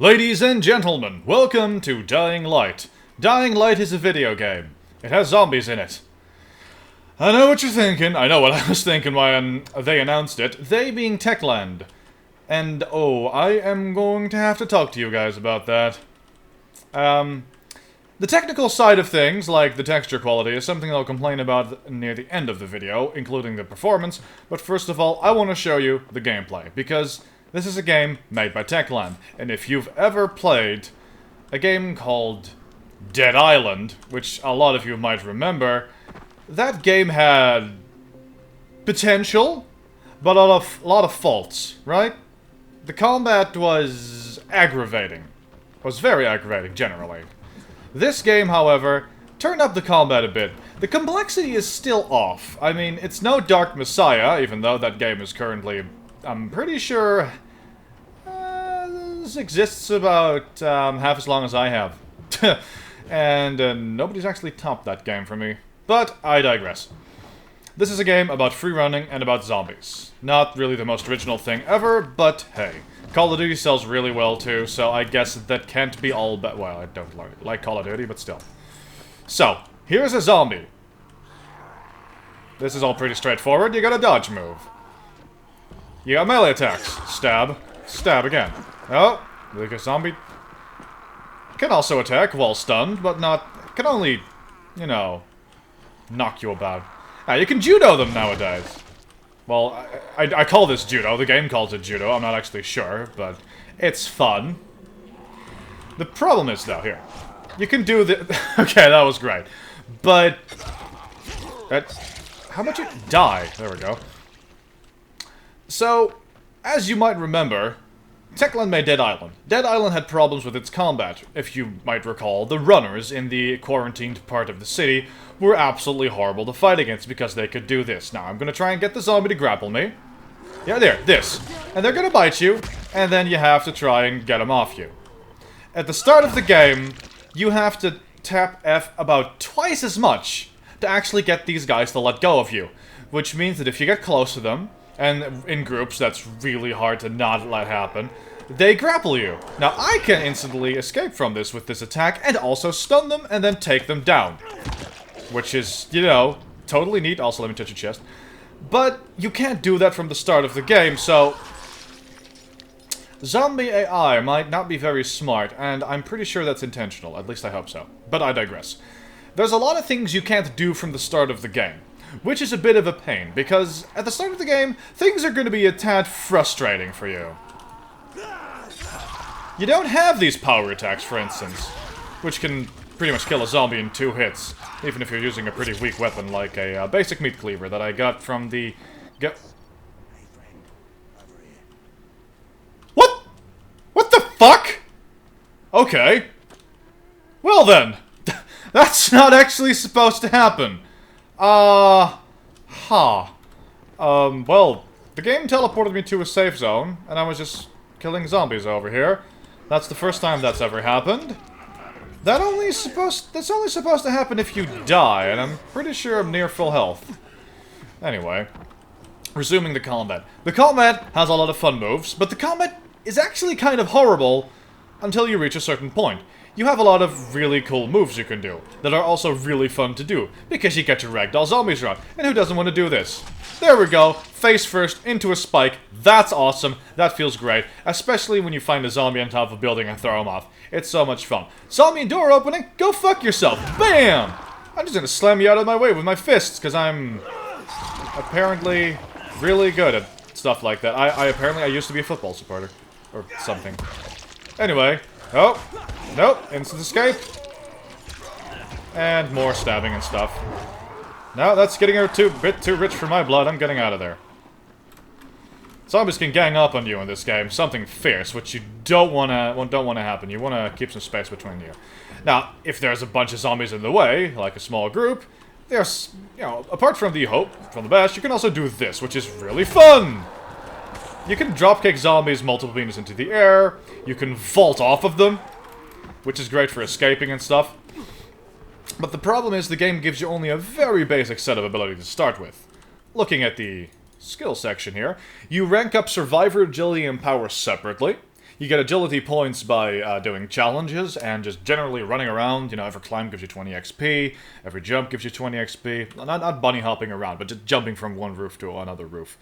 Ladies and gentlemen, welcome to Dying Light. Dying Light is a video game. It has zombies in it. I know what you're thinking. I know what I was thinking when they announced it. They being Techland. And, oh, I am going to have to talk to you guys about that. The technical side of things, like the texture quality, is something I'll complain about near the end of the video, including the performance. But first of all, I want to show you the gameplay, because this is a game made by Techland, and if you've ever played a game called Dead Island, which a lot of you might remember, that game had potential, but a lot of faults, right? The combat was aggravating. It was very aggravating, generally. This game, however, turned up the combat a bit. The complexity is still off. I mean, it's no Dark Messiah, even though that game is currently, I'm pretty sure, this exists about half as long as I have. And nobody's actually topped that game for me. But I digress. This is a game about free running and about zombies. Not really the most original thing ever, but hey. Call of Duty sells really well too, so I guess that can't be all bad. Well, I don't like Call of Duty, but still. So, here's a zombie. This is all pretty straightforward. You got a dodge move. You got melee attacks. Stab. Stab again. Oh, the zombie can also attack while stunned, but not... can only, you know, knock you about. You can judo them nowadays. Well, I call this judo. The game calls it judo. I'm not actually sure, but it's fun. The problem is, though, here. You can do the... okay, that was great. But... how about you die? There we go. So, as you might remember, Techland made Dead Island. Dead Island had problems with its combat. If you might recall, the runners in the quarantined part of the city were absolutely horrible to fight against because they could do this. Now, I'm gonna try and get the zombie to grapple me. Yeah, there, this. And they're gonna bite you, and then you have to try and get them off you. At the start of the game, you have to tap F about twice as much to actually get these guys to let go of you. Which means that if you get close to them, and in groups that's really hard to not let happen, they grapple you. Now, I can instantly escape from this with this attack, and also stun them, and then take them down. Which is, you know, totally neat. Also, let me touch your chest. But you can't do that from the start of the game, so... zombie AI might not be very smart, and I'm pretty sure that's intentional. At least I hope so. But I digress. There's a lot of things you can't do from the start of the game, which is a bit of a pain, because at the start of the game, things are going to be a tad frustrating for you. You don't have these power attacks, for instance, which can pretty much kill a zombie in 2 hits, even if you're using a pretty weak weapon like a basic meat cleaver that I got from the... What? What the fuck? Okay. Well then, that's not actually supposed to happen. Well, the game teleported me to a safe zone, and I was just killing zombies over here. That's the first time that's ever happened. That's only supposed to happen if you die, and I'm pretty sure I'm near full health. Anyway, resuming the combat. The combat has a lot of fun moves, but the combat is actually kind of horrible until you reach a certain point. You have a lot of really cool moves you can do, that are also really fun to do, because you get to ragdoll zombies around, and who doesn't want to do this? There we go, face first, into a spike, that's awesome, that feels great, especially when you find a zombie on top of a building and throw him off. It's so much fun. Zombie door opening, go fuck yourself, BAM! I'm just gonna slam you out of my way with my fists, because I'm apparently really good at stuff like that. I used to be a football supporter, or something. Anyway, oh. Nope, instant escape. And more stabbing and stuff. No, that's getting a bit too rich for my blood. I'm getting out of there. Zombies can gang up on you in this game. Something fierce, which you don't want to happen. You want to keep some space between you. Now, if there's a bunch of zombies in the way, like a small group, there's, you know, apart from the hope from the bash, you can also do this, which is really fun. You can dropkick zombies multiple meters into the air. You can vault off of them, which is great for escaping and stuff. But the problem is the game gives you only a very basic set of ability to start with. Looking at the skill section here, you rank up Survivor, Agility, and Power separately. You get agility points by doing challenges and just generally running around. You know, every climb gives you 20 XP, every jump gives you 20 XP. Not bunny hopping around, but just jumping from one roof to another roof.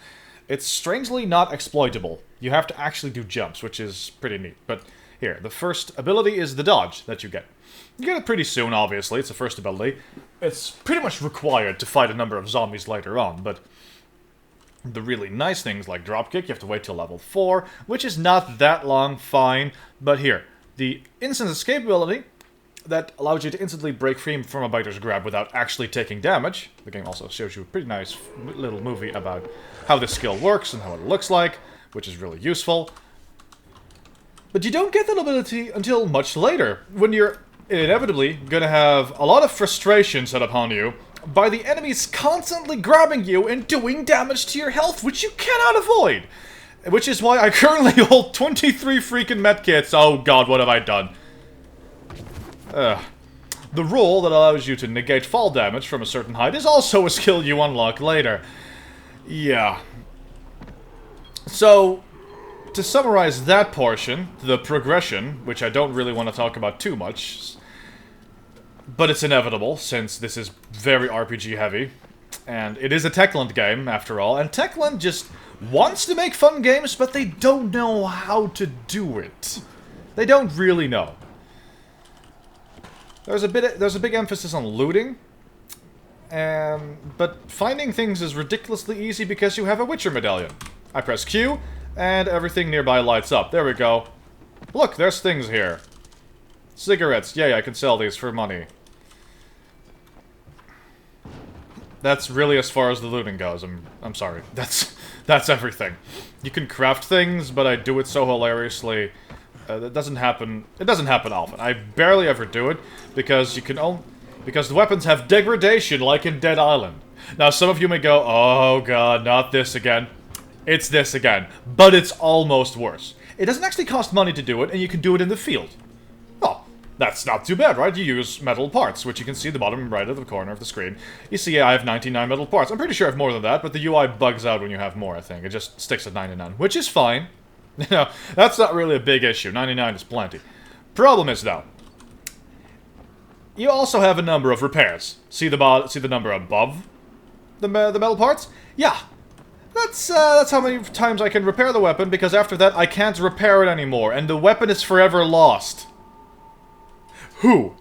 It's strangely not exploitable. You have to actually do jumps, which is pretty neat. But here, the first ability is the dodge that you get. You get it pretty soon, obviously. It's the first ability. It's pretty much required to fight a number of zombies later on, but the really nice things like dropkick, you have to wait till level 4, which is not that long, fine. But here, the instant escape ability that allows you to instantly break free from a biter's grab without actually taking damage. The game also shows you a pretty nice little movie about how this skill works and how it looks like, which is really useful. But you don't get that ability until much later, when you're inevitably gonna have a lot of frustration set upon you by the enemies constantly grabbing you and doing damage to your health, which you cannot avoid. Which is why I currently hold 23 freaking medkits. Oh god, what have I done? The rule that allows you to negate fall damage from a certain height is also a skill you unlock later. Yeah. So, to summarize that portion, the progression, which I don't really want to talk about too much, but it's inevitable, since this is very RPG heavy, and it is a Techland game, after all, and Techland just wants to make fun games, but they don't know how to do it. They don't really know. There's a big emphasis on looting, but finding things is ridiculously easy because you have a Witcher medallion. I press Q, and everything nearby lights up. There we go. Look, there's things here. Cigarettes. Yay, I can sell these for money. That's really as far as the looting goes. I'm sorry. That's everything. You can craft things, but I do it so hilariously. That doesn't happen. It doesn't happen often. I barely ever do it because because the weapons have degradation like in Dead Island. Now some of you may go, "Oh god, not this again." It's this again, but it's almost worse. It doesn't actually cost money to do it, and you can do it in the field. Oh, that's not too bad, right? You use metal parts, which you can see at the bottom right of the corner of the screen. You see I have 99 metal parts. I'm pretty sure I have more than that, but the UI bugs out when you have more, I think. It just sticks at 99, which is fine. You know, that's not really a big issue. 99 is plenty. Problem is, though, you also have a number of repairs. See the number above the metal parts? Yeah. That's how many times I can repair the weapon, because after that I can't repair it anymore, and the weapon is forever lost. Who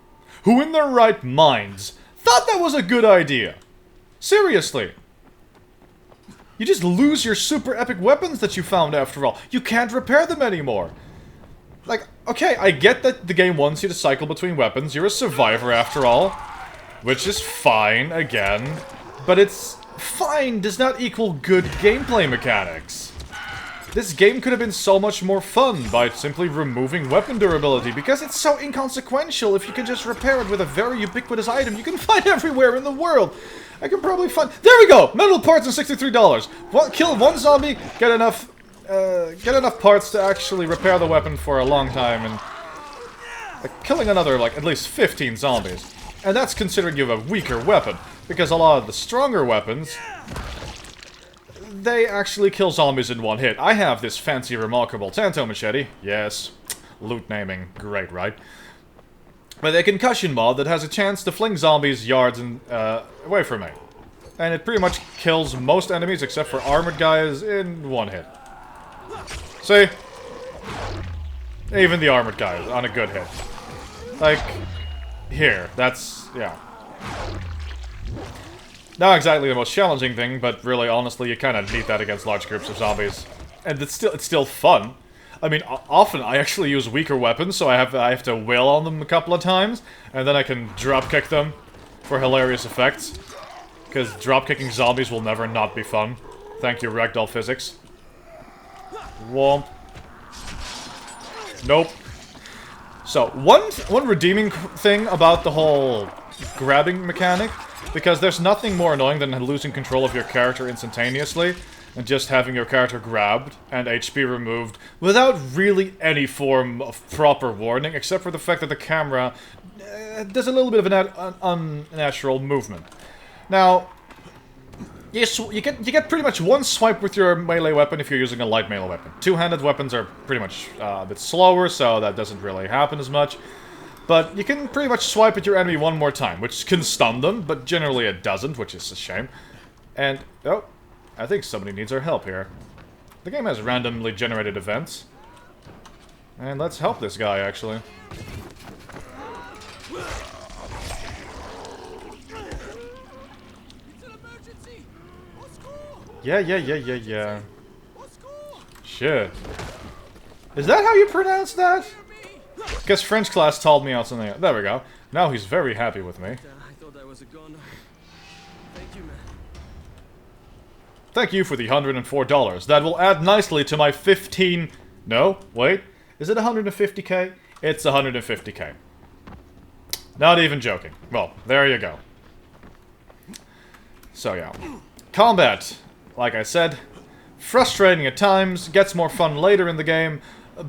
in their right minds thought that was a good idea? Seriously. You just lose your super epic weapons that you found after all. You can't repair them anymore. Like, okay, I get that the game wants you to cycle between weapons. You're a survivor after all. Which is fine, again. But it's... fine does not equal good gameplay mechanics. This game could have been so much more fun by simply removing weapon durability, because it's so inconsequential if you can just repair it with a very ubiquitous item you can find everywhere in the world. I can probably find... there we go! Metal parts and $63. Kill one zombie, get enough parts to actually repair the weapon for a long time, and killing another, like, at least 15 zombies. And that's considering you have a weaker weapon, because a lot of the stronger weapons, they actually kill zombies in one hit. I have this fancy, remarkable Tanto machete. Yes. Loot naming. Great, right? With a concussion mod that has a chance to fling zombies yards and, away from me. And it pretty much kills most enemies except for armored guys in one hit. See? Even the armored guys on a good hit. Like, here. That's, yeah. Not exactly the most challenging thing, but really, honestly, you kind of need that against large groups of zombies. And it's still fun. I mean, often I actually use weaker weapons, so I have to wail on them a couple of times, and then I can dropkick them for hilarious effects. Because dropkicking zombies will never not be fun. Thank you, ragdoll physics. Womp. Nope. So, one redeeming thing about the whole grabbing mechanic, because there's nothing more annoying than losing control of your character instantaneously, and just having your character grabbed and HP removed without really any form of proper warning, except for the fact that the camera does a little bit of an unnatural movement. Now, you get pretty much one swipe with your melee weapon if you're using a light melee weapon. Two-handed weapons are pretty much a bit slower, so that doesn't really happen as much. But you can pretty much swipe at your enemy one more time, which can stun them, but generally it doesn't, which is a shame. And, oh, I think somebody needs our help here. The game has randomly generated events. And let's help this guy, actually. Yeah. Shit. Is that how you pronounce that? Guess French class told me out something. There we go. Now he's very happy with me. I thought I was a goner. Thank you, man. Thank you for the $104. That will add nicely to my 15... No, wait. Is it 150k? It's 150k. Not even joking. Well, there you go. So yeah. Combat, like I said, frustrating at times, gets more fun later in the game,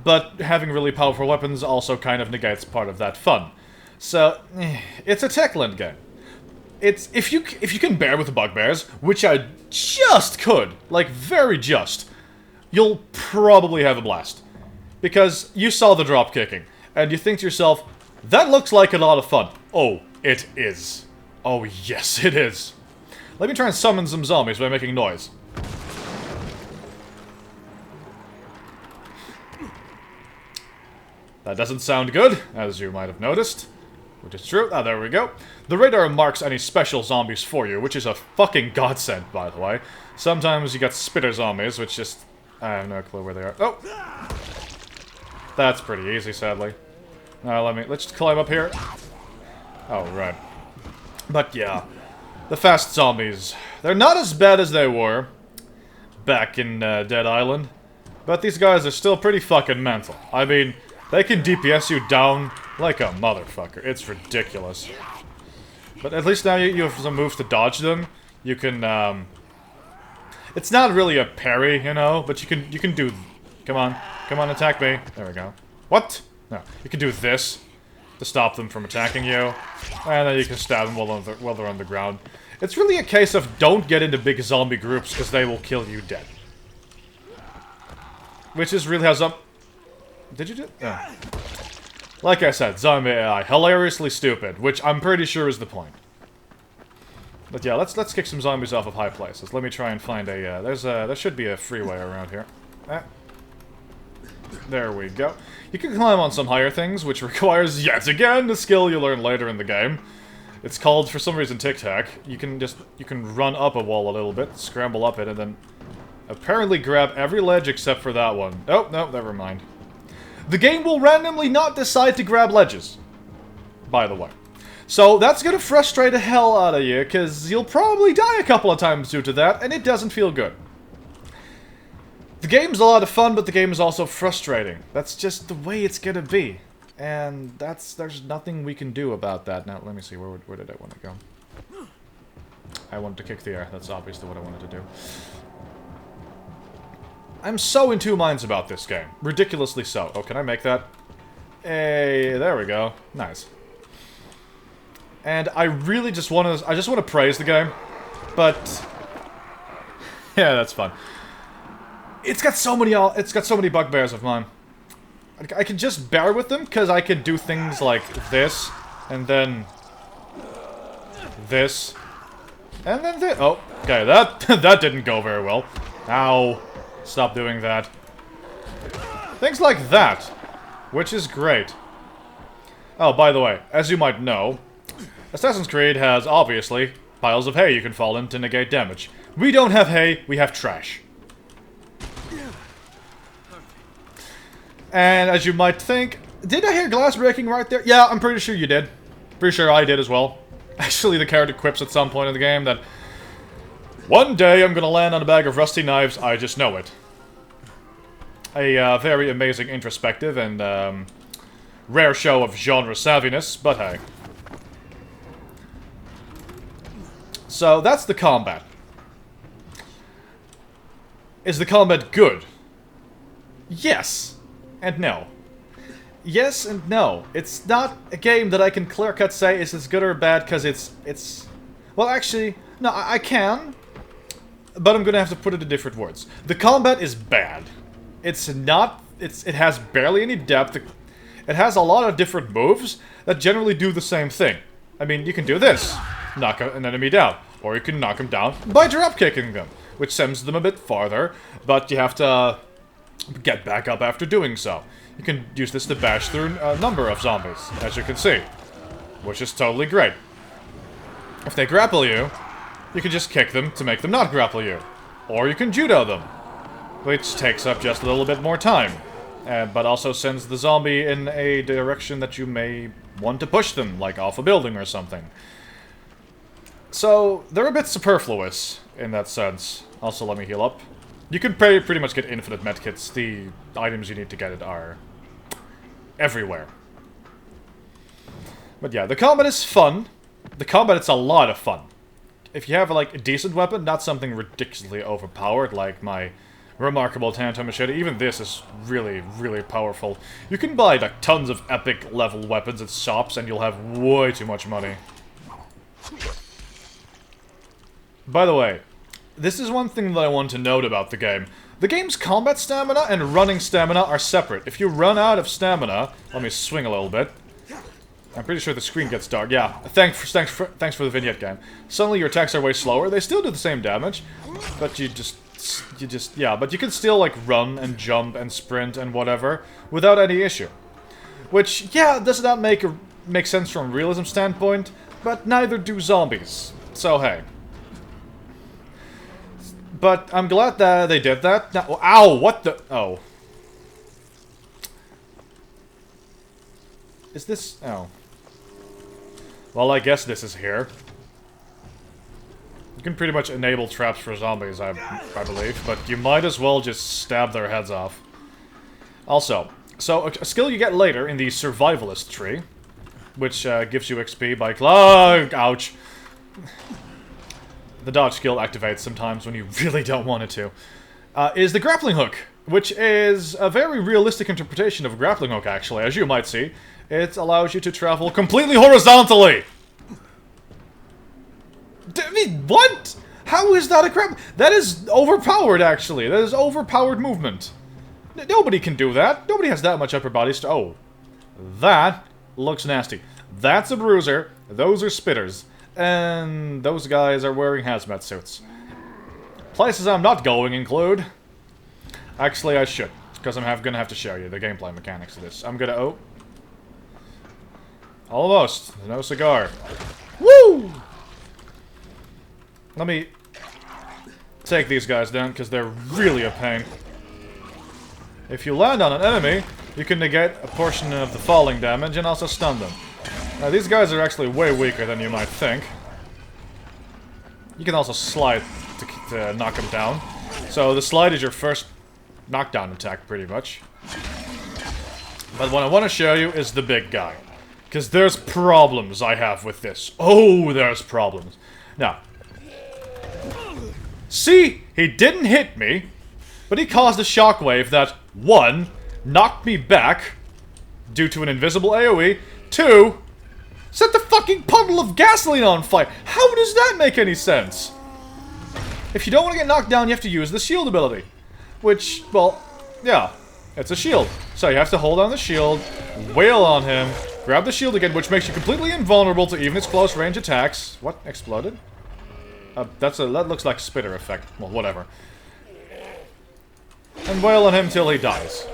but having really powerful weapons also kind of negates part of that fun. So, it's a Techland game. It's if you can bear with the bugbears, which I just could, like very just, you'll probably have a blast. Because you saw the drop kicking, and you think to yourself, that looks like a lot of fun. Oh, it is. Oh yes, it is. Let me try and summon some zombies by making noise. That doesn't sound good, as you might have noticed. Which is true. Ah, there we go. The radar marks any special zombies for you, which is a fucking godsend, by the way. Sometimes you get spitter zombies, which just... I have no clue where they are. Oh! That's pretty easy, sadly. Now, let's just climb up here. Oh, right. But yeah. The fast zombies. They're not as bad as they were back in Dead Island. But these guys are still pretty fucking mental. I mean... They can DPS you down like a motherfucker. It's ridiculous. But at least now you have some moves to dodge them. You can, It's not really a parry, you know, but you can do... Come on, attack me. There we go. What? No, you can do this to stop them from attacking you. And then you can stab them while they're on the ground. It's really a case of don't get into big zombie groups, because they will kill you dead. Which is really how some... Did you do? Oh. Like I said, zombie AI, hilariously stupid, which I'm pretty sure is the point. But yeah, let's kick some zombies off of high places. Let me try and find a. There should be a freeway around here. There we go. You can climb on some higher things, which requires yet again a skill you learn later in the game. It's called, for some reason, Tic Tac. You can run up a wall a little bit, scramble up it, and then apparently grab every ledge except for that one. Oh no, never mind. The game will randomly not decide to grab ledges, by the way. So that's gonna frustrate the hell out of you, because you'll probably die a couple of times due to that, and it doesn't feel good. The game's a lot of fun, but the game is also frustrating. That's just the way it's gonna be. And there's nothing we can do about that. Now, let me see, where did I want to go? I wanted to kick the air, that's obviously what I wanted to do. I'm so in two minds about this game. Ridiculously so. Oh, can I make that? Hey, there we go. Nice. And I really just want to praise the game. But yeah, that's fun. It's got so many bugbears of mine. I can just bear with them because I can do things like this and then this and then this. Oh, okay, that didn't go very well. Ow. Stop doing that. Things like that, which is great. Oh, by the way, as you might know, Assassin's Creed has, obviously, piles of hay you can fall in to negate damage. We don't have hay, we have trash. And as you might think, did I hear glass breaking right there? Yeah, I'm pretty sure you did. Pretty sure I did as well. Actually, the character quips at some point in the game that one day I'm gonna land on a bag of rusty knives, I just know it. A very amazing introspective and rare show of genre savviness, but hey. So that's the combat. Is the combat good? Yes. And no. Yes and no. It's not a game that I can clear-cut say is as good or bad because it's... Well, actually, no, I can. but I'm gonna have to put it in different words. The combat is bad. It has barely any depth. It has a lot of different moves that generally do the same thing. I mean, you can do this, knock an enemy down, or you can knock them down by drop kicking them, which sends them a bit farther, but you have to get back up after doing so. You can use this to bash through a number of zombies, as you can see, which is totally great. If they grapple you, you can just kick them to make them not grapple you, or you can judo them, which takes up just a little bit more time, but also sends the zombie in a direction that you may want to push them, like off a building or something. So, they're a bit superfluous in that sense. Also, let me heal up. You can pretty much get infinite medkits. The items you need to get it are everywhere. But yeah, the combat is fun. The combat is a lot of fun. If you have, like, a decent weapon, not something ridiculously overpowered, like my remarkable Tanto Machete, even this is really, really powerful. You can buy, like, tons of epic level weapons at shops, and you'll have way too much money. By the way, this is one thing that I want to note about the game. The game's combat stamina and running stamina are separate. If you run out of stamina... Let me swing a little bit. I'm pretty sure the screen gets dark. Yeah, thanks for the vignette, game. Suddenly your attacks are way slower. They still do the same damage, but yeah, but you can still, like, run and jump and sprint and whatever without any issue. Which, yeah, does not make sense from a realism standpoint, but neither do zombies. So, hey. But I'm glad that they did that. Now, ow, what the... Oh. Is this... Oh. Well, I guess this is here. You can pretty much enable traps for zombies, I believe, but you might as well just stab their heads off. Also, so a skill you get later in the Survivalist tree, which gives you XP by... ouch! The dodge skill activates sometimes when you really don't want it to, is the grappling hook, which is a very realistic interpretation of a grappling hook, actually, as you might see. It allows you to travel completely horizontally! I mean, what? How is that a crap? That is overpowered, actually. That is overpowered movement. Nobody can do that. Nobody has that much upper body oh. That looks nasty. That's a bruiser. Those are spitters. And those guys are wearing hazmat suits. Places I'm not going include... Actually, I should. Because I'm gonna have to show you the gameplay mechanics of this. I'm gonna... Oh. Almost. No cigar. Woo! Let me take these guys down, because they're really a pain. If you land on an enemy, you can negate a portion of the falling damage and also stun them. Now, these guys are actually way weaker than you might think. You can also slide to knock them down. So the slide is your first knockdown attack, pretty much. But what I want to show you is the big guy. Because there's problems I have with this. Oh, there's problems. Now, see, he didn't hit me, but he caused a shockwave that, 1, knocked me back due to an invisible AoE, 2, set the fucking puddle of gasoline on fire. How does that make any sense? If you don't want to get knocked down, you have to use the shield ability. Which, well, yeah, it's a shield. So you have to hold on the shield, wail on him, grab the shield again, which makes you completely invulnerable to even its close range attacks. What? Exploded? That looks like a spitter effect. Well, whatever. And wail on him till he dies.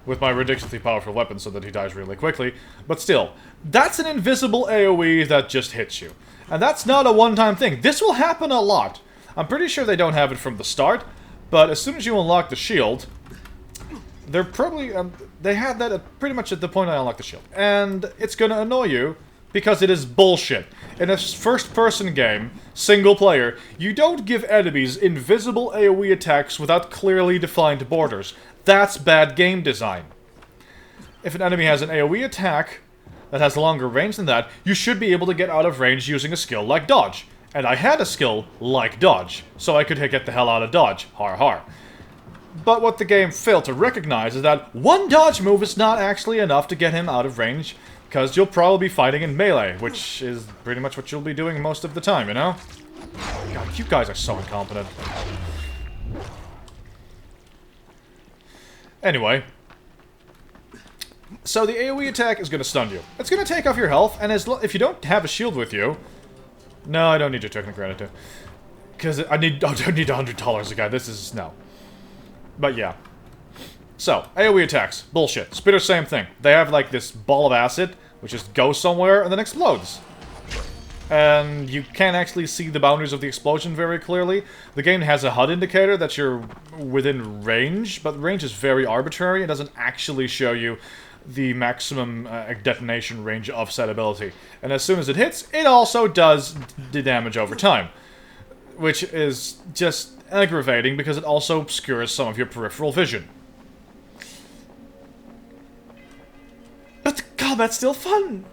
With my ridiculously powerful weapon so that he dies really quickly. But still, that's an invisible AoE that just hits you. And that's not a one-time thing. This will happen a lot. I'm pretty sure they don't have it from the start, but as soon as you unlock the shield, they're probably... they had that pretty much at the point I unlocked the shield. And it's gonna annoy you, because it is bullshit. In a first-person game, single player, you don't give enemies invisible AoE attacks without clearly defined borders. That's bad game design. If an enemy has an AoE attack that has longer range than that, you should be able to get out of range using a skill like dodge. And I had a skill like dodge, so I could get the hell out of dodge. Har har. But what the game failed to recognize is that one dodge move is not actually enough to get him out of range, because you'll probably be fighting in melee, which is pretty much what you'll be doing most of the time, you know? God, you guys are so incompetent. Anyway. So the AoE attack is going to stun you. It's going to take off your health, and if you don't have a shield with you... No, I don't need your Technogranite too. Because I don't need $100 a guy. This is... No. But yeah. So, AoE attacks. Bullshit. Spitters, same thing. They have like this ball of acid, which just goes somewhere and then explodes. And you can't actually see the boundaries of the explosion very clearly. The game has a HUD indicator that you're within range, but range is very arbitrary. It doesn't actually show you the maximum detonation range of said ability. And as soon as it hits, it also does the damage over time. Which is just aggravating because it also obscures some of your peripheral vision. But the combat's still fun!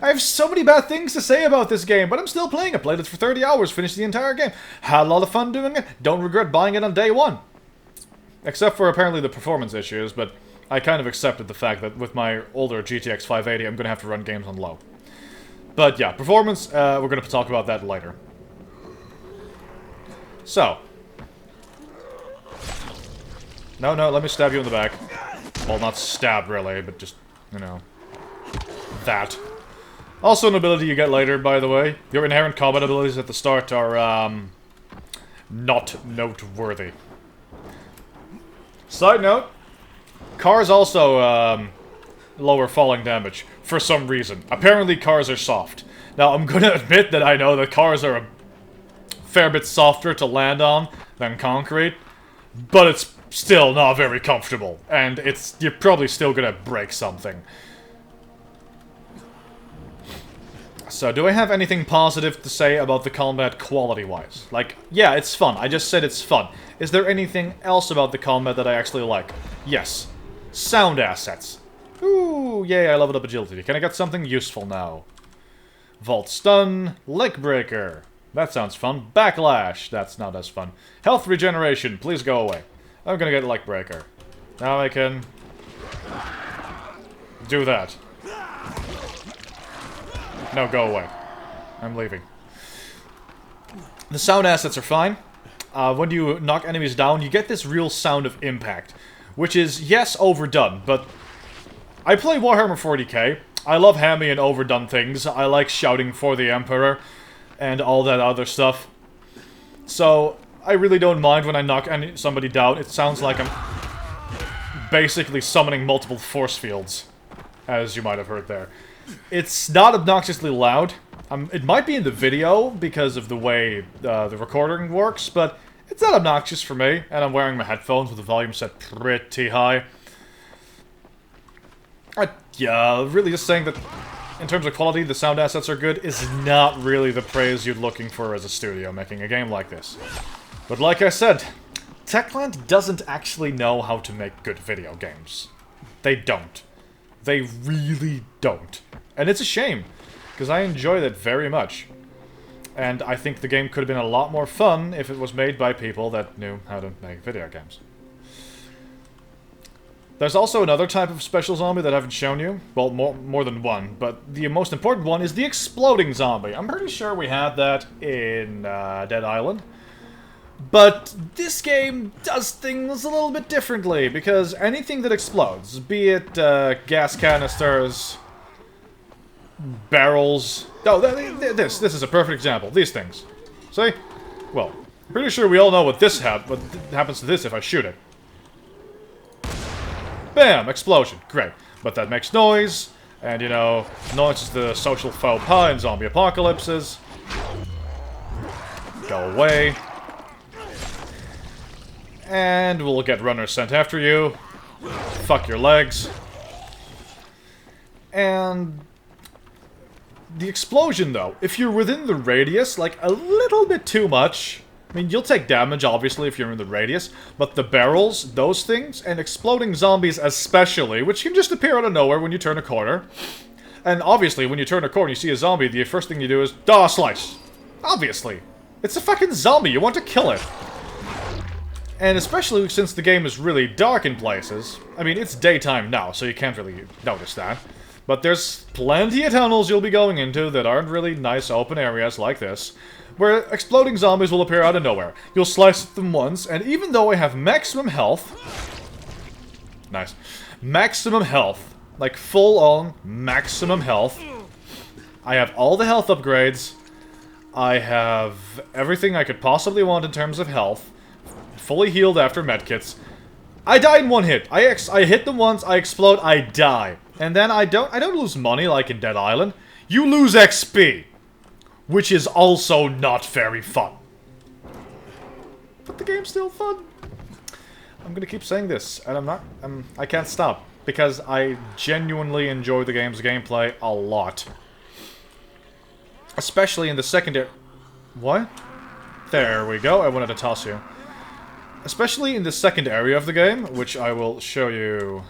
I have so many bad things to say about this game, but I'm still playing it. Played it for 30 hours, finished the entire game. Had a lot of fun doing it. Don't regret buying it on day one. Except for apparently the performance issues, but I kind of accepted the fact that with my older GTX 580, I'm going to have to run games on low. But yeah, performance, we're going to talk about that later. So. No, let me stab you in the back. Well, not stab, really, but just, you know, that. Also an ability you get later, by the way. Your inherent combat abilities at the start are, not noteworthy. Side note, cars also, lower falling damage, for some reason. Apparently cars are soft. Now, I'm gonna admit that I know that cars are a fair bit softer to land on than concrete, but it's still not very comfortable, and you're probably still gonna break something. So, do I have anything positive to say about the combat quality-wise? Like, yeah, it's fun. I just said it's fun. Is there anything else about the combat that I actually like? Yes. Sound assets. Ooh, yay, I leveled up agility. Can I get something useful now? Vault stun, leg breaker. That sounds fun. Backlash. That's not as fun. Health regeneration. Please go away. I'm gonna get leg breaker. Now I can do that. No, go away. I'm leaving. The sound assets are fine. When you knock enemies down, you get this real sound of impact. Which is, yes, overdone, but I play Warhammer 40k. I love hammy and overdone things. I like shouting for the Emperor and all that other stuff. So, I really don't mind when I knock somebody down. It sounds like I'm basically summoning multiple force fields, as you might have heard there. It's not obnoxiously loud. It might be in the video because of the way the recording works, but it's not obnoxious for me, and I'm wearing my headphones with the volume set pretty high. Yeah, really just saying that in terms of quality, the sound assets are good is not really the praise you're looking for as a studio making a game like this. But like I said, Techland doesn't actually know how to make good video games. They don't. They really don't. And it's a shame, because I enjoy that very much. And I think the game could have been a lot more fun if it was made by people that knew how to make video games. There's also another type of special zombie that I haven't shown you. Well, more than one, but the most important one is the exploding zombie. I'm pretty sure we had that in Dead Island. But this game does things a little bit differently, because anything that explodes, be it gas canisters, barrels... Oh, this is a perfect example. These things. See? Well, I'm pretty sure we all know what what happens to this if I shoot it. Bam! Explosion. Great. But that makes noise, and, you know, noise is the social faux pas in zombie apocalypses. Go away. And we'll get runners sent after you. Fuck your legs. And the explosion, though, if you're within the radius, like, a little bit too much... I mean, you'll take damage, obviously, if you're in the radius, but the barrels, those things, and exploding zombies especially, which can just appear out of nowhere when you turn a corner. And obviously, when you turn a corner and you see a zombie, the first thing you do is, slice! Obviously. It's a fucking zombie, you want to kill it. And especially since the game is really dark in places. I mean, it's daytime now, so you can't really notice that. But there's plenty of tunnels you'll be going into that aren't really nice open areas like this, where exploding zombies will appear out of nowhere. You'll slice them once, and even though I have maximum health... Nice. Maximum health. Like, full-on maximum health. I have all the health upgrades. I have everything I could possibly want in terms of health. Fully healed after medkits. I die in one hit. I hit them once, I explode, I die. And then I don't lose money like in Dead Island. You lose XP. Which is also not very fun. But the game's still fun. I'm gonna keep saying this, and I can't stop. Because I genuinely enjoy the game's gameplay a lot. Especially in the secondary... What? There we go, I wanted to toss you. Especially in the second area of the game, which I will show you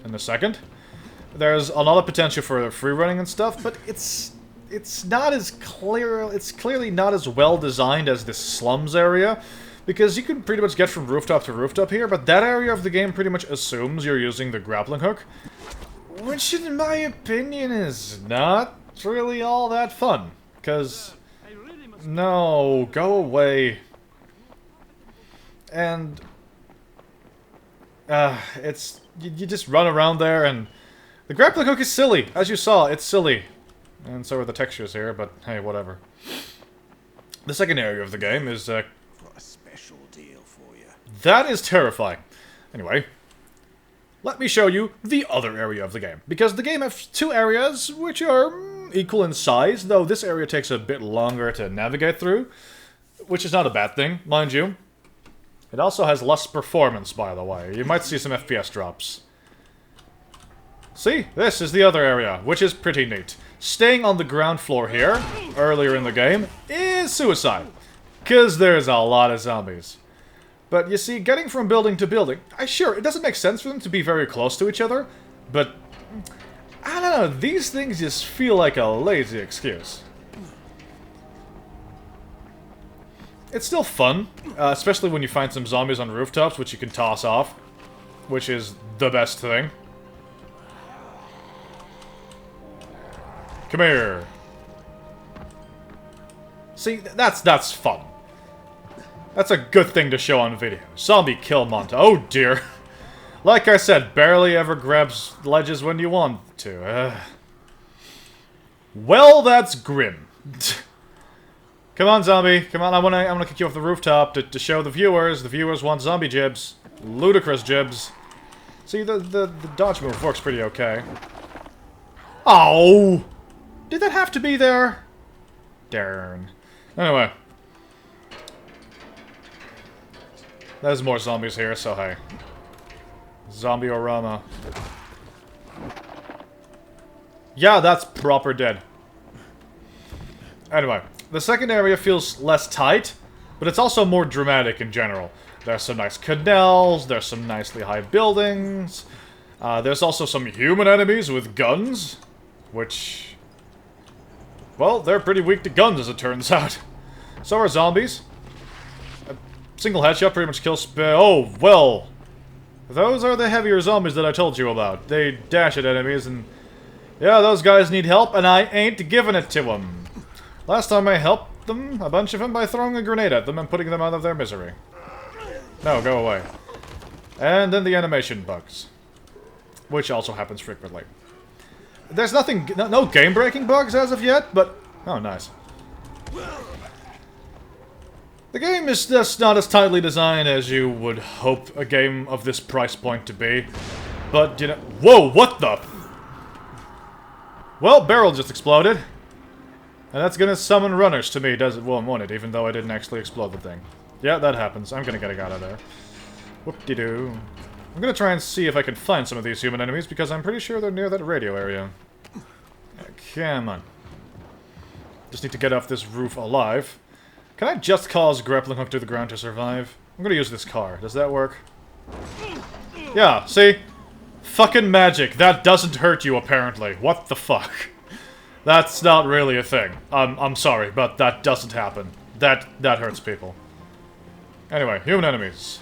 in a second. There's a lot of potential for free running and stuff, but it's not as clear... It's clearly not as well designed as this slums area. Because you can pretty much get from rooftop to rooftop here, but that area of the game pretty much assumes you're using the grappling hook. Which, in my opinion, is not really all that fun. Because... No, go away. And... it's... You just run around there and... The grappling hook is silly. As you saw, it's silly. And so are the textures here, but hey, whatever. The second area of the game is, A special deal for you. That is terrifying. Anyway, let me show you the other area of the game. Because the game has two areas which are equal in size, though this area takes a bit longer to navigate through. Which is not a bad thing, mind you. It also has less performance, by the way. You might see some FPS drops. See? This is the other area, which is pretty neat. Staying on the ground floor here, earlier in the game, is suicide. Because there's a lot of zombies. But you see, getting from building to building... Sure, it doesn't make sense for them to be very close to each other, but... I don't know, these things just feel like a lazy excuse. It's still fun, especially when you find some zombies on rooftops, which you can toss off. Which is the best thing. Come here. See, that's fun. That's a good thing to show on video. Zombie kill montage. Oh dear. Like I said, barely ever grabs ledges when you want to. Well, that's grim. Come on, zombie. Come on, I wanna kick you off the rooftop to show the viewers. The viewers want zombie jibs. Ludicrous jibs. See, the dodge move works pretty okay. Oh! Did that have to be there? Darn. Anyway. There's more zombies here, so hey. Zombie-orama. Yeah, that's proper dead. Anyway, the second area feels less tight, but it's also more dramatic in general. There's some nice canals, there's some nicely high buildings. There's also some human enemies with guns, which... Well, they're pretty weak to guns, as it turns out. So are zombies. A single headshot pretty much kills... Oh, well. Those are the heavier zombies that I told you about. They dash at enemies, and... Yeah, those guys need help, and I ain't giving it to them. Last time I helped them, a bunch of them, by throwing a grenade at them and putting them out of their misery. No, go away. And then the animation bugs. Which also happens frequently. There's nothing, no game-breaking bugs as of yet, but... Oh, nice. The game is just not as tightly designed as you would hope a game of this price point to be. But, you know... Whoa, what the... Well, barrel just exploded. And that's gonna summon runners to me, does it? Well, I want it, even though I didn't actually explode the thing. Yeah, that happens. I'm gonna get it out of there. Whoop-de-doo. I'm gonna try and see if I can find some of these human enemies, because I'm pretty sure they're near that radio area. Come on. Just need to get off this roof alive. Can I just cause grappling hook to the ground to survive? I'm gonna use this car. Does that work? Yeah, see? Fucking magic. That doesn't hurt you, apparently. What the fuck? That's not really a thing. I'm sorry, but that doesn't happen. That hurts people. Anyway, human enemies.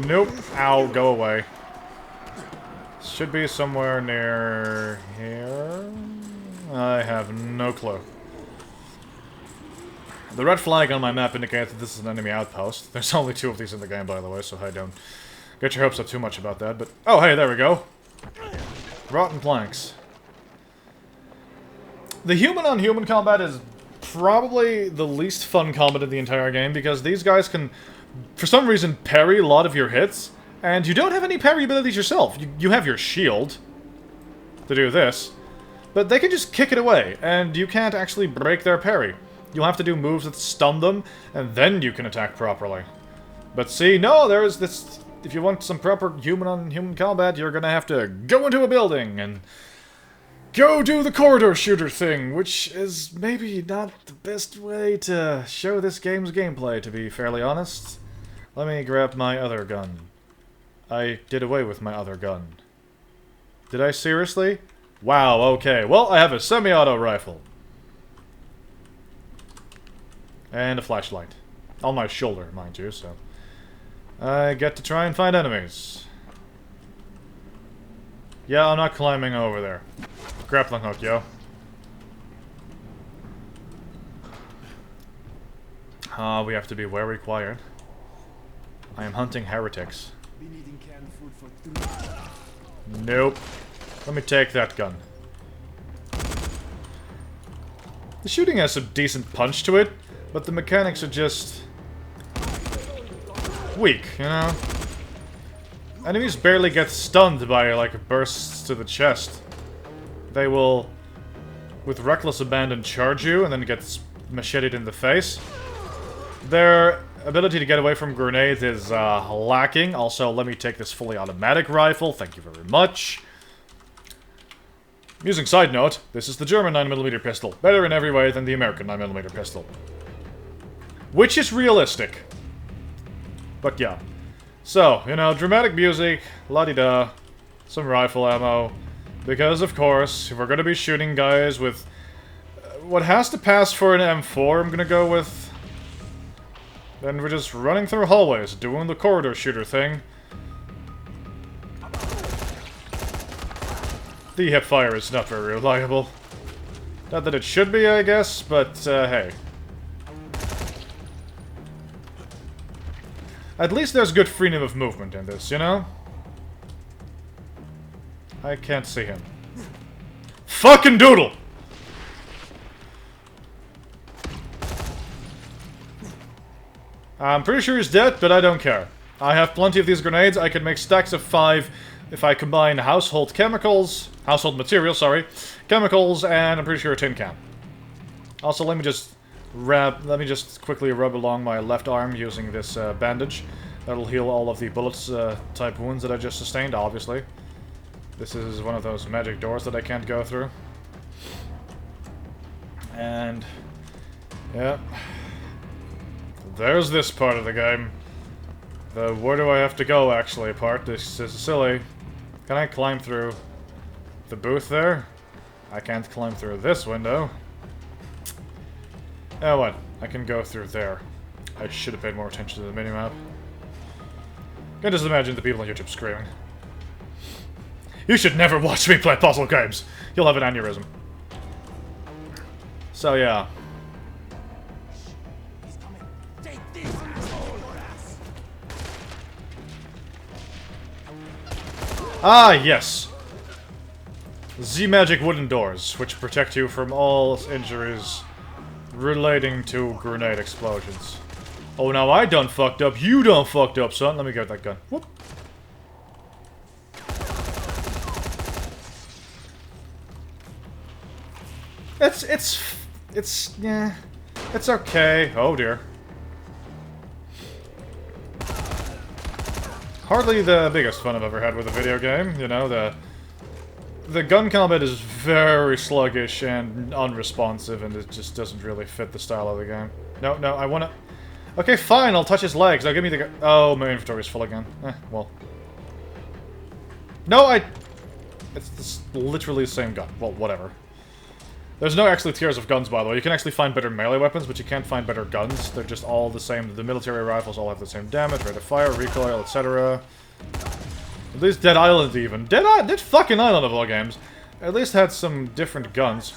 Nope. Ow, go away. Should be somewhere near here. I have no clue. The red flag on my map indicates that this is an enemy outpost. There's only 2 of these in the game, by the way, so I don't get your hopes up too much about that. But oh, hey, there we go. Rotten planks. The human-on-human combat is probably the least fun combat in the entire game, because these guys can, for some reason, parry a lot of your hits, and you don't have any parry abilities yourself. You have your shield to do this, but they can just kick it away, and you can't actually break their parry. You'll have to do moves that stun them, and then you can attack properly. But see, no, there's this... If you want some proper human-on-human combat, you're gonna have to go into a building and go do the corridor shooter thing, which is maybe not the best way to show this game's gameplay, to be fairly honest. Let me grab my other gun. I did away with my other gun. Did I seriously? Wow, okay. Well, I have a semi-auto rifle. And a flashlight. On my shoulder, mind you, so... I get to try and find enemies. Yeah, I'm not climbing over there. Grappling hook, yo. We have to be where required. I am hunting heretics. Nope. Let me take that gun. The shooting has some decent punch to it, but the mechanics are just... weak, you know? Enemies barely get stunned by, like, bursts to the chest. They will, with reckless abandon, charge you and then get macheted in the face. Their ability to get away from grenades is lacking. Also, let me take this fully automatic rifle. Thank you very much. Amusing side note, this is the German 9mm pistol. Better in every way than the American 9mm pistol. Which is realistic. But yeah. So, you know, dramatic music, la-di-da, some rifle ammo. Because, of course, if we're gonna be shooting guys with what has to pass for an M4, I'm gonna go with... then we're just running through hallways, doing the corridor shooter thing. The hipfire is not very reliable. Not that it should be, I guess, but, hey. At least there's good freedom of movement in this, you know? I can't see him. Fucking doodle! I'm pretty sure he's dead, but I don't care. I have plenty of these grenades. I can make stacks of 5 if I combine household chemicals... household materials, sorry. Chemicals, and I'm pretty sure a tin can. Also, let me just quickly rub along my left arm using this bandage. That'll heal all of the bullets type wounds that I just sustained, obviously. This is one of those magic doors that I can't go through. And... yeah. There's this part of the game. The where do I have to go, actually, part. This is silly. Can I climb through the booth there? I can't climb through this window. Oh, what? I can go through there. I should have paid more attention to the minimap. I can just imagine the people on YouTube screaming. You should never watch me play puzzle games! You'll have an aneurysm. So, yeah. Ah, yes! The magic wooden doors, which protect you from all injuries relating to grenade explosions. Oh, now I done fucked up. You done fucked up, son. Let me get that gun. Whoop. Yeah. It's okay. Oh, dear. Hardly the biggest fun I've ever had with a video game, you know, the gun combat is very sluggish and unresponsive, and it just doesn't really fit the style of the game. No, I wanna... okay, fine, I'll touch his legs. Now give me the gun. Oh, my inventory's full again. Well. No, it's literally the same gun. Well, whatever. There's no actually tiers of guns, by the way. You can actually find better melee weapons, but you can't find better guns. They're just all the same. The military rifles all have the same damage, rate of fire, recoil, etc. At least Dead Island even. Dead fucking Island of all games. At least had some different guns.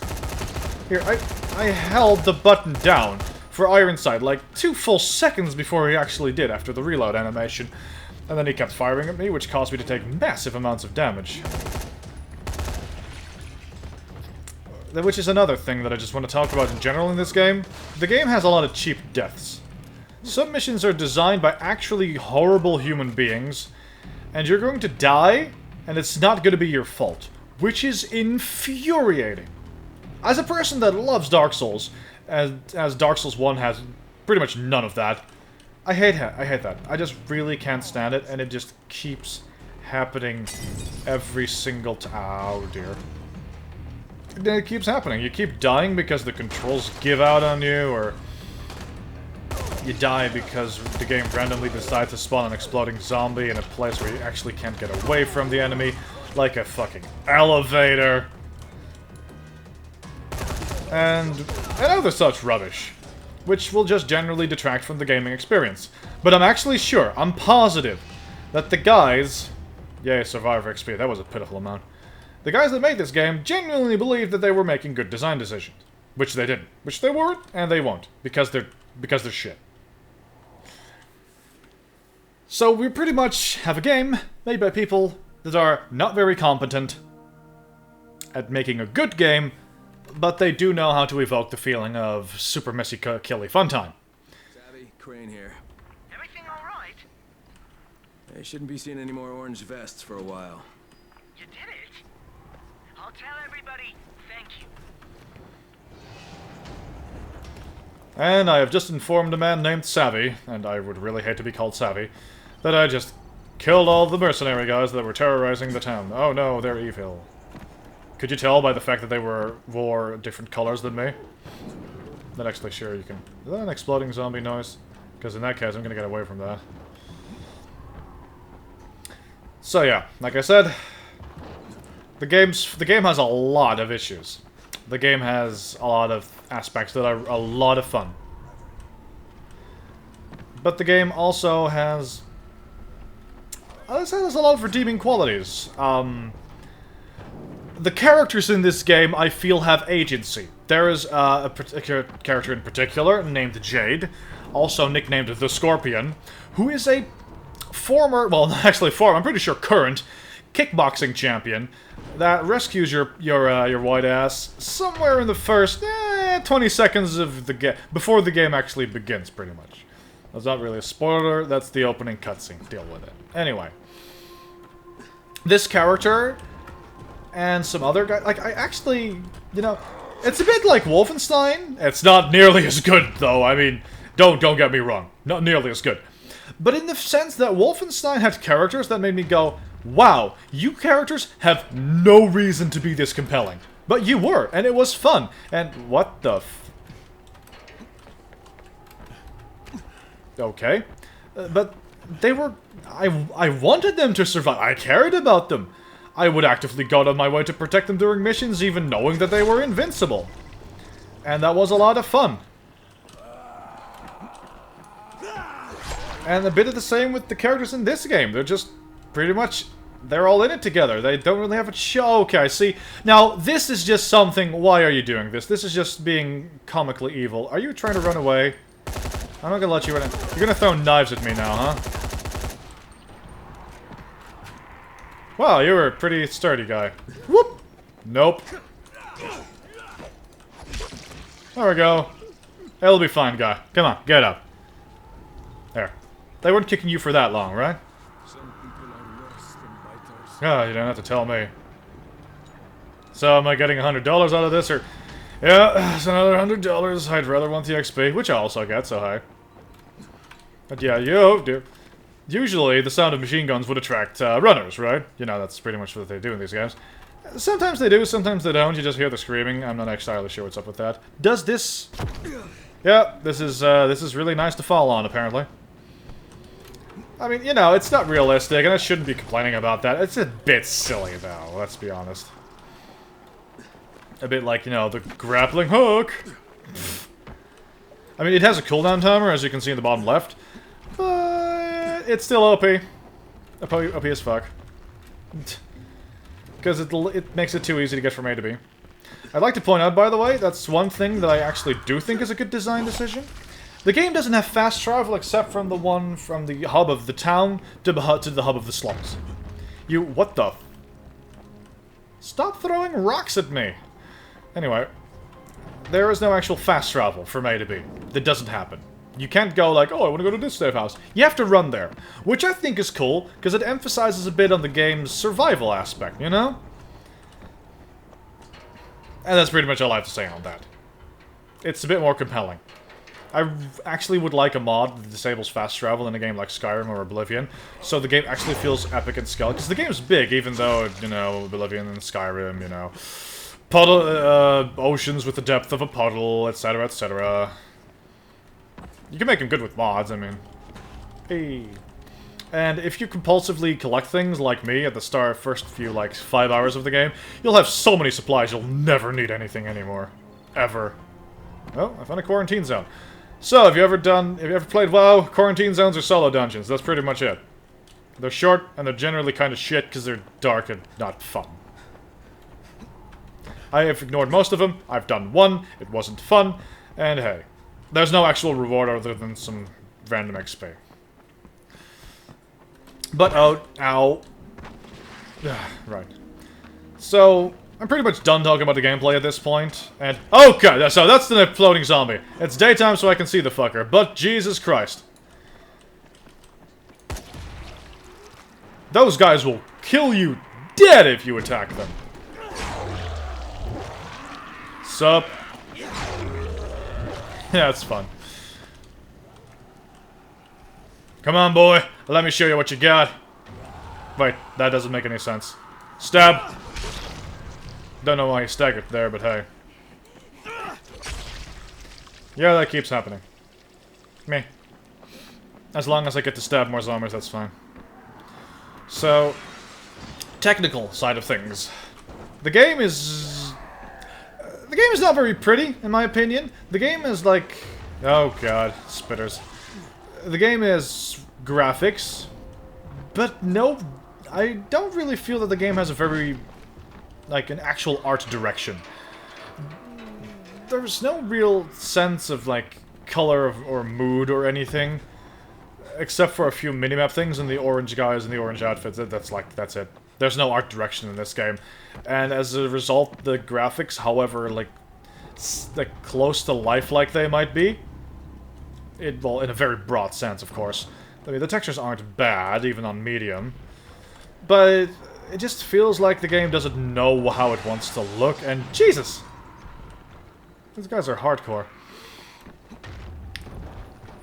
Here, I held the button down for Ironside like 2 full seconds before he actually did after the reload animation. And then he kept firing at me, which caused me to take massive amounts of damage. Which is another thing that I just want to talk about in general in this game. The game has a lot of cheap deaths. Some missions are designed by actually horrible human beings, and you're going to die, and it's not going to be your fault. Which is infuriating. As a person that loves Dark Souls, as Dark Souls 1 has pretty much none of that, I hate that. I just really can't stand it, and it just keeps happening every single time. Oh dear. It keeps happening. You keep dying because the controls give out on you, or you die because the game randomly decides to spawn an exploding zombie in a place where you actually can't get away from the enemy, like a fucking elevator. And other such rubbish, which will just generally detract from the gaming experience. But I'm actually sure, I'm positive, that the guys... Yay, Survivor XP, that was a pitiful amount. The guys that made this game genuinely believed that they were making good design decisions. Which they didn't. Which they weren't, and they won't. Because they're shit. So we pretty much have a game made by people that are not very competent at making a good game, but they do know how to evoke the feeling of super messy killy fun time. Savvy, Crane here. Everything all right? I shouldn't be seeing any more orange vests for a while. You did it. I'll tell everybody thank you. And I have just informed a man named Savvy, and I would really hate to be called Savvy, that I just killed all the mercenary guys that were terrorizing the town. Oh no, they're evil. Could you tell by the fact that they wore different colors than me? Not actually sure you can... Is that an exploding zombie noise? Because in that case, I'm gonna get away from that. So yeah, like I said, the game has a lot of issues. The game has a lot of aspects that are a lot of fun. But the game also has... It has a lot of redeeming qualities. The characters in this game, I feel, have agency. There is a particular character in particular, named Jade, also nicknamed the Scorpion, who is a former, well, not actually former, I'm pretty sure current, kickboxing champion that rescues your white ass somewhere in the first 20 seconds of the game, before the game actually begins, pretty much. That's not really a spoiler, that's the opening cutscene. Deal with it. Anyway. This character... and some other guy, like, I actually, you know, it's a bit like Wolfenstein. It's not nearly as good, though. I mean, don't get me wrong. Not nearly as good. But in the sense that Wolfenstein had characters that made me go, wow, you characters have no reason to be this compelling. But you were, and it was fun. And what the f... Okay. But they were... I wanted them to survive. I cared about them. I would actively go out of my way to protect them during missions, even knowing that they were invincible. And that was a lot of fun. And a bit of the same with the characters in this game. They're just pretty much... they're all in it together. They don't really have a show. Okay, I see. Now, this is just something... Why are you doing this? This is just being comically evil. Are you trying to run away? I'm not gonna let you run in. You're gonna throw knives at me now, huh? Wow, you were a pretty sturdy guy. Whoop! Nope. There we go. It'll be fine, guy. Come on, get up. There. They weren't kicking you for that long, right? Some people are worse than biters. Oh, you don't have to tell me. So, am I getting $100 out of this, or... Yeah, it's another $100. I'd rather want the XP, which I also get, so hi. But yeah, usually, the sound of machine guns would attract runners, right? You know, that's pretty much what they do in these games. Sometimes they do, sometimes they don't. You just hear the screaming. I'm not entirely sure what's up with that. Does this... Yeah, this is really nice to fall on, apparently. I mean, you know, it's not realistic, and I shouldn't be complaining about that. It's a bit silly, though, let's be honest. A bit like, you know, the grappling hook. I mean, it has a cooldown timer, as you can see in the bottom left. But it's still OP. OP as fuck. Because it makes it too easy to get from A to B. I'd like to point out, by the way, that's one thing that I actually do think is a good design decision. The game doesn't have fast travel except from the one from the hub of the town to the hub of the slums. What the... Stop throwing rocks at me! Anyway, there is no actual fast travel from A to B. That doesn't happen. You can't go like, oh, I want to go to this safe house. You have to run there. Which I think is cool, because it emphasizes a bit on the game's survival aspect, you know? And that's pretty much all I have to say on that. It's a bit more compelling. I actually would like a mod that disables fast travel in a game like Skyrim or Oblivion, so the game actually feels epic in scale. Because the game's big, even though, you know, Oblivion and Skyrim, you know, oceans with the depth of a puddle, etc., etc. You can make them good with mods, I mean. Hey. And if you compulsively collect things, like me, at the first few, like, 5 hours of the game, you'll have so many supplies you'll never need anything anymore. Ever. Oh, I found a quarantine zone. So, have you ever played WoW? Quarantine zones or solo dungeons? That's pretty much it. They're short, and they're generally kind of shit because they're dark and not fun. I have ignored most of them. I've done one. It wasn't fun. And hey, there's no actual reward other than some random XP. But, ow. Right. So, I'm pretty much done talking about the gameplay at this point, and... Okay, so that's the floating zombie. It's daytime so I can see the fucker, but Jesus Christ. Those guys will kill you dead if you attack them. Sup? Yeah, it's fun. Come on, boy. Let me show you what you got. Wait, that doesn't make any sense. Stab! Don't know why he staggered there, but hey. Yeah, that keeps happening. Me. As long as I get to stab more zombies, that's fine. So, technical side of things. The game is not very pretty, in my opinion. The game is like... Oh god, spitters. The game is graphics, but no... I don't really feel that the game has a very... like, an actual art direction. There's no real sense of, like, color or mood or anything. Except for a few minimap things and the orange guys and the orange outfits. That's it. There's no art direction in this game. And as a result, the graphics, however, like close to lifelike they might be, well, in a very broad sense, of course. I mean, the textures aren't bad, even on medium. But it just feels like the game doesn't know how it wants to look, and Jesus! These guys are hardcore.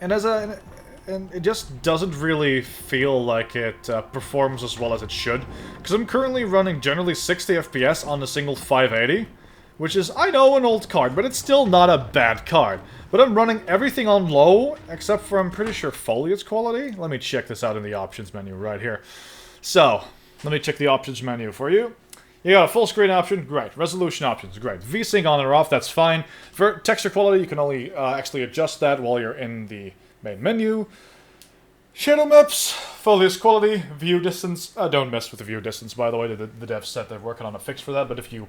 And it just doesn't really feel like it performs as well as it should. Because I'm currently running generally 60 FPS on a single 580. Which is, I know, an old card, but it's still not a bad card. But I'm running everything on low, except for, I'm pretty sure, foliage quality. Let me check this out in the options menu right here. So, let me check the options menu for you. You got a full screen option, great. Resolution options, great. VSync on or off, that's fine. For texture quality, you can only actually adjust that while you're in the main menu. Shadow maps, foliage quality, view distance. Don't mess with the view distance, by the way. The devs said they're working on a fix for that, but if you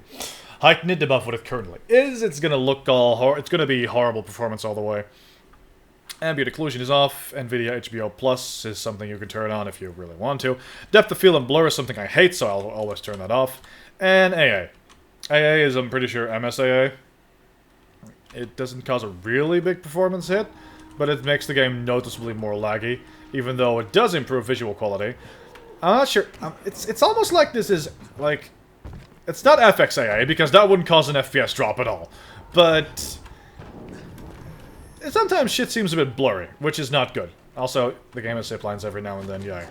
heighten it above what it currently is, it's gonna look it's gonna be horrible performance all the way. Ambient occlusion is off. NVIDIA HBO Plus is something you can turn on if you really want to. Depth of field and blur is something I hate, so I'll always turn that off. And AA. AA is, I'm pretty sure, MSAA. It doesn't cause a really big performance hit, but it makes the game noticeably more laggy, even though it does improve visual quality. I'm not sure. It's almost like this is, like... It's not FXAA, because that wouldn't cause an FPS drop at all. But... sometimes shit seems a bit blurry, which is not good. Also, the game has zip lines every now and then, yeah.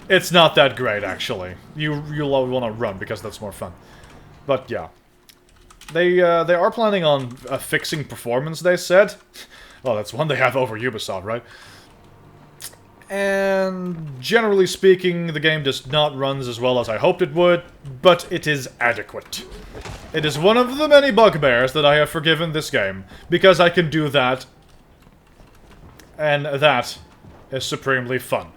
It's not that great, actually. You'll want to run, because that's more fun. But, yeah. They are planning on fixing performance, they said. Well, that's one they have over Ubisoft, right? And generally speaking, the game does not run as well as I hoped it would, but it is adequate. It is one of the many bugbears that I have forgiven this game, because I can do that, and that is supremely fun.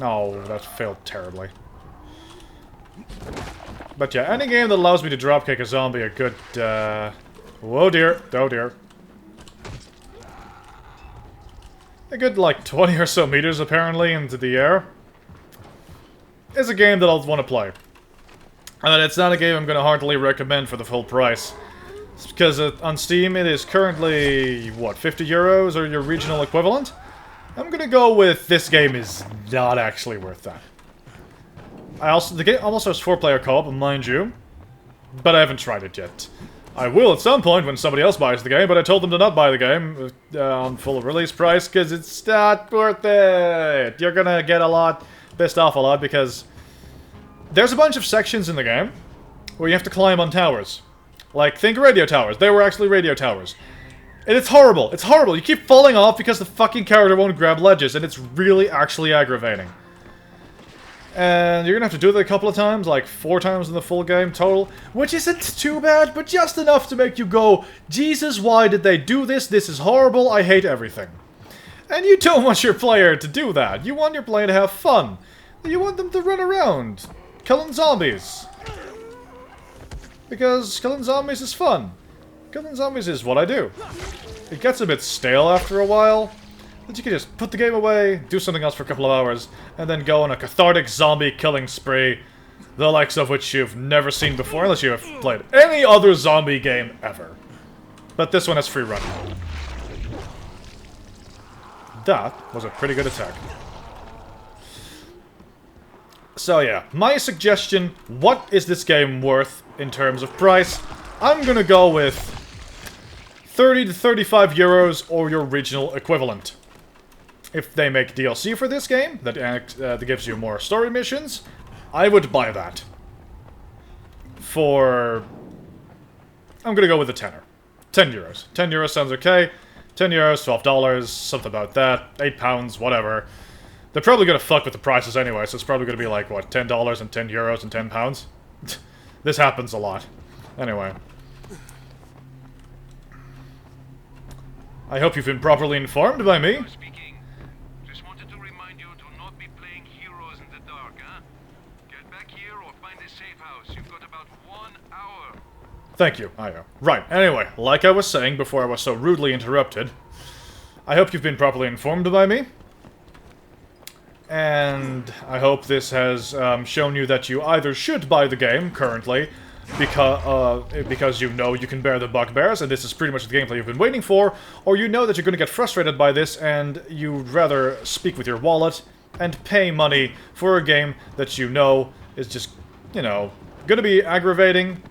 No, that failed terribly. But yeah, any game that allows me to dropkick a zombie a good, whoa dear, oh dear. A good, like, 20 or so meters, apparently, into the air. Is a game that I'll want to play. And it's not a game I'm going to heartily recommend for the full price. It's because on Steam it is currently, what, 50 euros or your regional equivalent? I'm going to go with this game is not actually worth that. The game also has 4-player co-op, mind you. But I haven't tried it yet. I will at some point when somebody else buys the game, but I told them to not buy the game on full release price because it's not worth it. You're gonna get pissed off a lot because there's a bunch of sections in the game where you have to climb on towers. Like, think radio towers. They were actually radio towers. And it's horrible. It's horrible. You keep falling off because the fucking character won't grab ledges, and it's really actually aggravating. And you're gonna have to do it a couple of times, like 4 times in the full game total, which isn't too bad, but just enough to make you go, Jesus, why did they do this? This is horrible, I hate everything. And you don't want your player to do that. You want your player to have fun. You want them to run around, killing zombies. Because killing zombies is fun. Killing zombies is what I do. It gets a bit stale after a while. But you can just put the game away, do something else for a couple of hours, and then go on a cathartic zombie killing spree, the likes of which you've never seen before, unless you have played any other zombie game ever. But this one has free run. That was a pretty good attack. So yeah, my suggestion, what is this game worth in terms of price? I'm gonna go with 30 to 35 euros or your regional equivalent. If they make DLC for this game, that gives you more story missions, I would buy that. For... I'm gonna go with a tenner. 10 euros. 10 euros sounds okay. 10 euros, $12, something about that. 8 pounds, whatever. They're probably gonna fuck with the prices anyway, so it's probably gonna be like, what, $10 and 10 euros and 10 pounds? This happens a lot. Anyway. I hope you've been properly informed by me. Thank you, Ayo. Right, anyway, like I was saying before I was so rudely interrupted, I hope you've been properly informed by me. And I hope this has shown you that you either should buy the game, currently, because you know you can bear the bugbears, and this is pretty much the gameplay you've been waiting for, or you know that you're going to get frustrated by this, and you'd rather speak with your wallet and pay money for a game that you know is just, you know, going to be aggravating,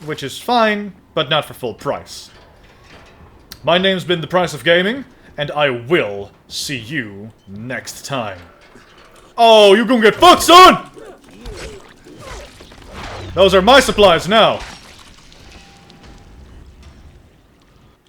which is fine, but not for full price. My name's been The Price of Gaming, and I will see you next time. Oh, you gonna get fucked, son! Those are my supplies now!